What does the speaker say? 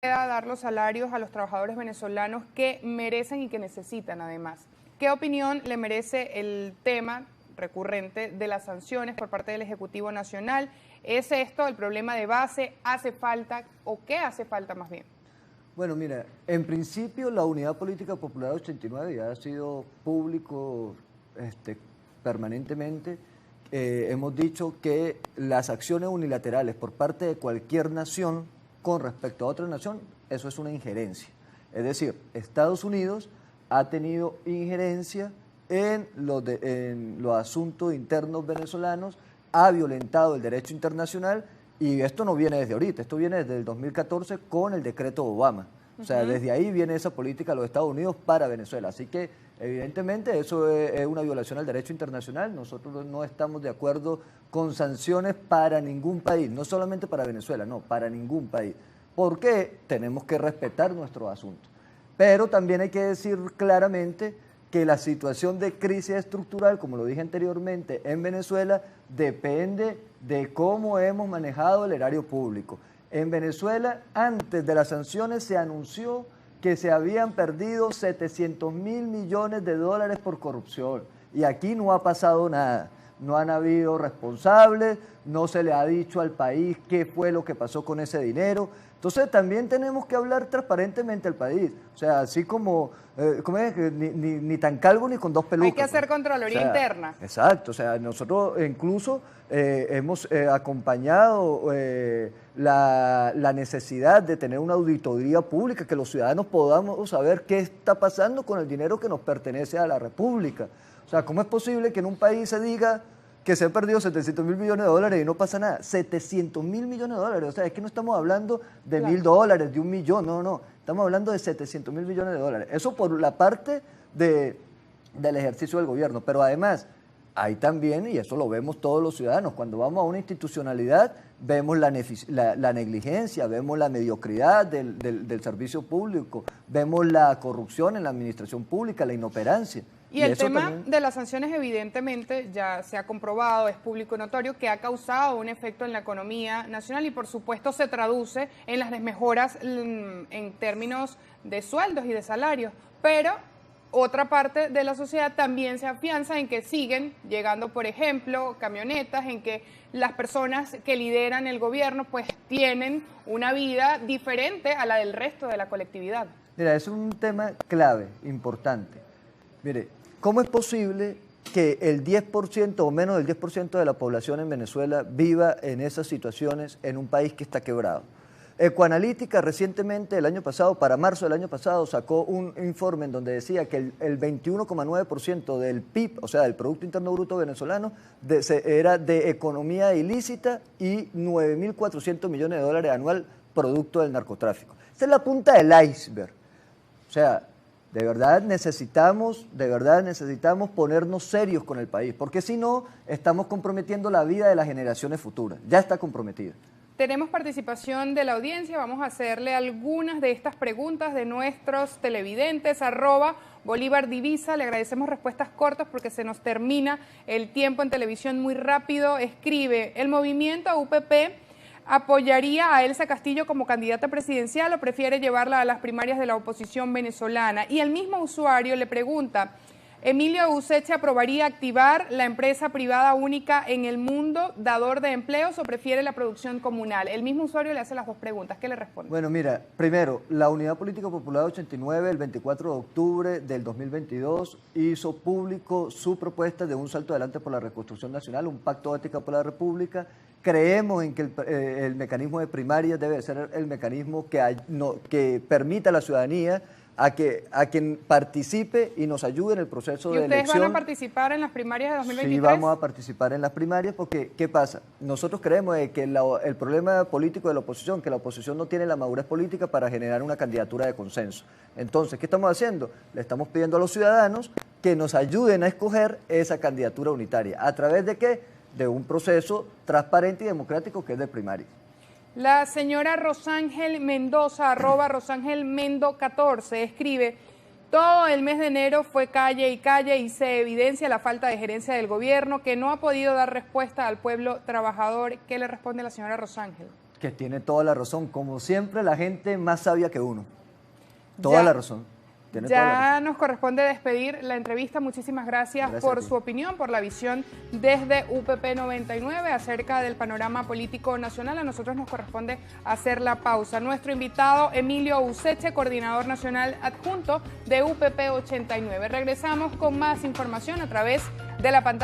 pueda dar los salarios a los trabajadores venezolanos que merecen y que necesitan además. ¿Qué opinión le merece el tema recurrente de las sanciones por parte del Ejecutivo Nacional? ¿Es esto el problema de base? ¿Hace falta o qué hace falta más bien? Bueno, mira, en principio la Unidad Política Popular 89 ya ha sido público permanentemente. Hemos dicho que las acciones unilaterales por parte de cualquier nación con respecto a otra nación, eso es una injerencia. Es decir, Estados Unidos ha tenido injerencia en los asuntos internos venezolanos, ha violentado el derecho internacional. Y esto no viene desde ahorita, esto viene desde el 2014 con el decreto Obama. O sea, desde ahí viene esa política de los Estados Unidos para Venezuela. Así que, evidentemente, eso es una violación al derecho internacional. Nosotros no estamos de acuerdo con sanciones para ningún país, no solamente para Venezuela, no, para ningún país. Porque tenemos que respetar nuestros asuntos. Pero también hay que decir claramente que la situación de crisis estructural, como lo dije anteriormente, en Venezuela depende de cómo hemos manejado el erario público. En Venezuela, antes de las sanciones, se anunció que se habían perdido 700.000 millones de dólares por corrupción y aquí no ha pasado nada. No han habido responsables, no se le ha dicho al país qué fue lo que pasó con ese dinero. Entonces también tenemos que hablar transparentemente al país. O sea, así como, ¿cómo es? Ni tan calvo ni con dos pelucas. Hay que hacer Contraloría interna. Exacto, o sea, nosotros incluso hemos acompañado la necesidad de tener una auditoría pública, que los ciudadanos podamos saber qué está pasando con el dinero que nos pertenece a la República. O sea, ¿cómo es posible que en un país se diga que se han perdido 700.000 millones de dólares y no pasa nada? 700.000 millones de dólares, o sea, es que no estamos hablando de $1.000, de 1.000.000, no, estamos hablando de 700.000 millones de dólares. Eso por la parte del ejercicio del gobierno, pero además hay también, y eso lo vemos todos los ciudadanos, cuando vamos a una institucionalidad, vemos la negligencia, vemos la mediocridad del servicio público, vemos la corrupción en la administración pública, la inoperancia. Y el tema de las sanciones eventualmente ya se ha comprobado, es público y notorio, que ha causado un efecto en la economía nacional y por supuesto se traduce en las desmejoras en términos de sueldos y de salarios, pero otra parte de la sociedad también se afianza en que siguen llegando, por ejemplo, camionetas, en que las personas que lideran el gobierno pues tienen una vida diferente a la del resto de la colectividad. Mira, es un tema clave, importante. Mire, ¿cómo es posible que el 10% o menos del 10% de la población en Venezuela viva en esas situaciones en un país que está quebrado? Ecoanalítica recientemente, el año pasado, para marzo del año pasado, sacó un informe en donde decía que el 21,9% del PIB, o sea, del Producto Interno Bruto venezolano, era de economía ilícita y 9.400 millones de dólares anual producto del narcotráfico. Esa es la punta del iceberg. O sea, de verdad necesitamos ponernos serios con el país, porque si no, estamos comprometiendo la vida de las generaciones futuras. Ya está comprometida. Tenemos participación de la audiencia, vamos a hacerle algunas de estas preguntas de nuestros televidentes, @Bolívar Divisa, le agradecemos respuestas cortas porque se nos termina el tiempo en televisión muy rápido. Escribe, ¿el movimiento UPP apoyaría a Elsa Castillo como candidata presidencial o prefiere llevarla a las primarias de la oposición venezolana? Y el mismo usuario le pregunta, ¿Emilio Useche aprobaría activar la empresa privada única en el mundo, dador de empleos, o prefiere la producción comunal? El mismo usuario le hace las dos preguntas. ¿Qué le responde? Bueno, mira, primero, la Unidad Política Popular 89, el 24 de octubre del 2022, hizo público su propuesta de un salto adelante por la reconstrucción nacional, un pacto de ética por la República. Creemos en que el mecanismo de primarias debe ser el mecanismo que permita a la ciudadanía a quien participe y nos ayude en el proceso de elección. ¿Y ustedes van a participar en las primarias de 2023? Sí, vamos a participar en las primarias porque, ¿qué pasa? Nosotros creemos que el problema político de la oposición, que la oposición no tiene la madurez política para generar una candidatura de consenso. Entonces, ¿qué estamos haciendo? Le estamos pidiendo a los ciudadanos que nos ayuden a escoger esa candidatura unitaria. ¿A través de qué? De un proceso transparente y democrático que es de primarias. La señora Rosángel Mendoza, @RosangelMendo14, escribe, todo el mes de enero fue calle y se evidencia la falta de gerencia del gobierno que no ha podido dar respuesta al pueblo trabajador. ¿Qué le responde la señora Rosángel? Que tiene toda la razón. Como siempre, la gente más sabia que uno. Toda la razón. Tiene toda la razón. Ya nos corresponde despedir la entrevista. Muchísimas gracias por su opinión, por la visión desde UPP 99 acerca del panorama político nacional. A nosotros nos corresponde hacer la pausa. Nuestro invitado, Emilio Useche, coordinador nacional adjunto de UPP 89. Regresamos con más información a través de la pantalla.